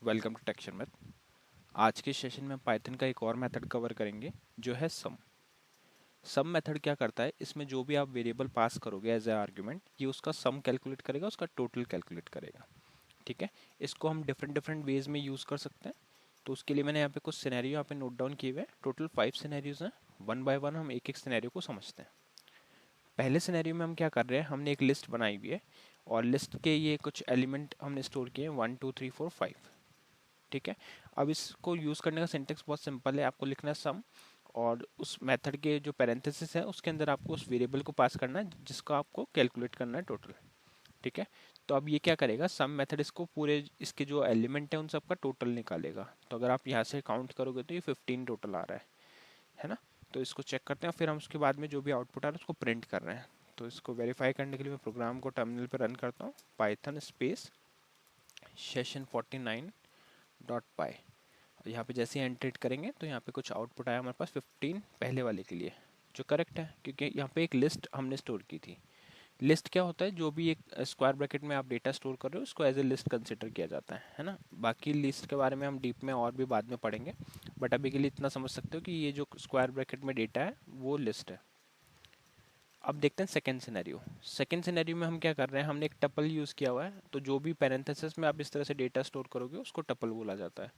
Welcome to texture math. आज के session में पाइथन का एक और मेथड कवर करेंगे जो है सम। सम मेथड क्या करता है, इसमें जो भी आप वेरिएबल पास करोगे एज ए आर्ग्यूमेंट, ये उसका सम कैलकुलेट करेगा, उसका टोटल कैलकुलेट करेगा। ठीक है, इसको हम डिफरेंट डिफरेंट वेज में यूज़ कर सकते हैं। तो उसके लिए मैंने यहाँ पे कुछ सिनेरियो यहाँ पे नोट डाउन किए हुए हैं। टोटल 5 सिनेरियोज हैं। वन बाय वन हम एक एक सिनेरियो को समझते हैं। पहले सिनेरियो में हम क्या कर रहे हैं, हमने एक लिस्ट बनाई हुई है और लिस्ट के ये कुछ एलिमेंट हमने स्टोर किए हैं 1 2 3 4 5। ठीक है, अब इसको यूज़ करने का सिंटेक्स बहुत सिंपल है। आपको लिखना है सम और उस मेथड के जो पैरेंथेसिस है उसके अंदर आपको उस वेरिएबल को पास करना है जिसका आपको कैलकुलेट करना है टोटल। ठीक है, तो अब ये क्या करेगा, सम मेथड इसको पूरे इसके जो एलिमेंट है उन सबका टोटल निकालेगा। तो अगर आप यहाँ से काउंट करोगे तो ये 15 टोटल आ रहा है ना। तो इसको चेक करते हैं, फिर हम उसके बाद में जो भी आउटपुट आ रहा है उसको प्रिंट कर रहे हैं। तो इसको वेरीफाई करने के लिए मैं प्रोग्राम को टर्मिनल पर रन करता हूँ, पाइथन स्पेस session49 डॉट पाई। यहाँ पे जैसे ही एंटर करेंगे तो यहाँ पे कुछ आउटपुट आया हमारे पास 15 पहले वाले के लिए, जो करेक्ट है क्योंकि यहाँ पे एक लिस्ट हमने स्टोर की थी। लिस्ट क्या होता है, जो भी एक स्क्वायर ब्रैकेट में आप डेटा स्टोर कर रहे हो उसको एज ए लिस्ट कंसिडर किया जाता है ना। बाकी लिस्ट के बारे में हम डीप में और भी बाद में पढ़ेंगे, बट अभी के लिए इतना समझ सकते हो कि ये जो स्क्वायर ब्रैकेट में डेटा है वो लिस्ट है। अब देखते हैं सेकेंड सिनेरियो। सेकेंड सिनेरियो में हम क्या कर रहे हैं, हमने एक टपल यूज़ किया हुआ है। तो जो भी पैरेंथेसिस में आप इस तरह से डेटा स्टोर करोगे उसको टपल बोला जाता है।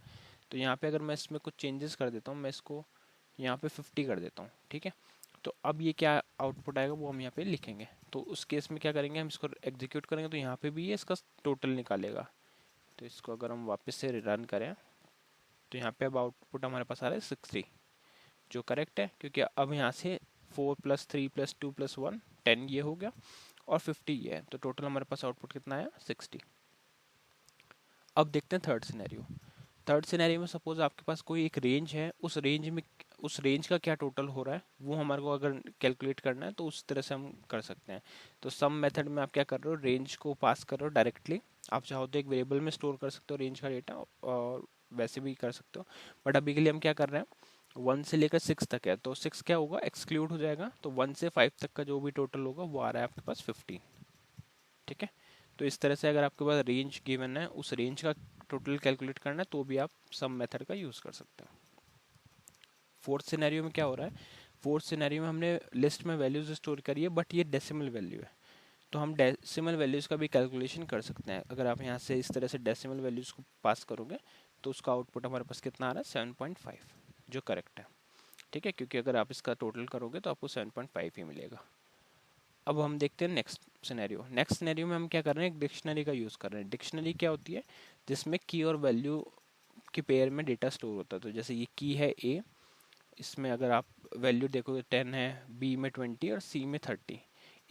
तो यहाँ पे अगर मैं इसमें कुछ चेंजेस कर देता हूँ, मैं इसको यहाँ पे 50 कर देता हूँ। ठीक है, तो अब ये क्या आउटपुट आएगा वो हम यहाँ पे लिखेंगे। तो उस केस में क्या करेंगे, हम इसको एग्जीक्यूट करेंगे तो यहाँ पे भी ये इसका टोटल निकालेगा। तो इसको अगर हम वापस से रन करें तो यहाँ पे अब आउटपुट हमारे पास आ रहा है 60, जो करेक्ट है क्योंकि अब यहाँ से 4 + 3 + 2 + 1 10 ये हो गया और 50 ये है। तो टोटल हमारे पास आउटपुट कितना आया, 60। अब देखते हैं थर्ड सिनेरियो। थर्ड सिनेरियो में सपोज आपके पास कोई एक रेंज है, उस रेंज का क्या टोटल हो रहा है वो हमारे को अगर कैलकुलेट करना है तो उस तरह से हम कर सकते हैं। तो सम मेथड में आप क्या कर रहे हो, रेंज को पास कर रहे हो डायरेक्टली। आप चाहो तो एक वेरिएबल में स्टोर कर सकते हो रेंज का डेटा और वैसे भी कर सकते हो, बट अभी के लिए हम क्या कर रहे हैं, 1 से लेकर 6 तक है। तो 6 क्या होगा, एक्सक्लूड हो जाएगा। तो 1 से 5 तक का जो भी टोटल होगा वो आ रहा है आपके पास 15। ठीक है, तो इस तरह से अगर आपके पास रेंज गिवन है, उस रेंज का टोटल कैलकुलेट करना है तो भी आप सम मेथड का यूज़ कर सकते हैं। फोर्थ सिनेरियो में क्या हो रहा है, फोर्थ सिनेरियो में हमने लिस्ट में वैल्यूज स्टोर करी है बट ये डेसिमल वैल्यू है। तो हम डेसिमल वैल्यूज़ का भी कैलकुलेशन कर सकते हैं। अगर आप यहाँ से इस तरह से डेसिमल वैल्यूज़ को पास करोगे तो उसका आउटपुट हमारे पास कितना आ रहा है, 7.5, जो करेक्ट है। ठीक है, क्योंकि अगर आप इसका टोटल करोगे तो आपको 7.5 ही मिलेगा। अब हम देखते हैं नेक्स्ट सिनेरियो। नेक्स्ट सिनेरियो में हम क्या कर रहे हैं, एक डिक्शनरी का यूज़ कर रहे हैं। डिक्शनरी क्या होती है, जिसमें की और वैल्यू के पेयर में डेटा स्टोर होता है। तो जैसे ये की है ए, इसमें अगर आप वैल्यू देखोगे 10 है, बी में 20 और सी में 30।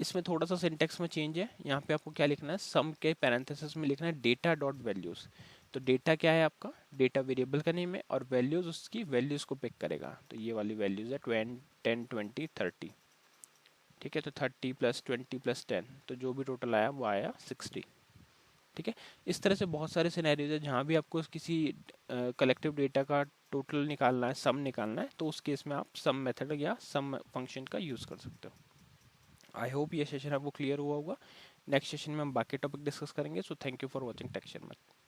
इसमें थोड़ा सा सिंटेक्स में चेंज है। यहाँ पे आपको क्या लिखना है, सम के पैरेंथेसिस में लिखना है डेटा डॉट वैल्यूज़। तो डेटा क्या है आपका, डेटा वेरिएबल का नेम है और वैल्यूज़ उसकी वैल्यूज़ को पिक करेगा। तो ये वाली वैल्यूज़ है 10 20 30। ठीक है, तो 30 + 20 + 10, तो जो भी टोटल आया वो आया 60। ठीक है, इस तरह से बहुत सारे सिनेरियोज है जहाँ भी आपको किसी कलेक्टिव डेटा का टोटल निकालना है, सम निकालना है, तो उस केस में आप सम मेथड या सम फंक्शन का यूज़ कर सकते हो। आई होप ये सेशन आपको क्लियर हुआ होगा। नेक्स्ट सेशन में हम बाकी टॉपिक डिस्कस करेंगे। So thank you for watching texture math.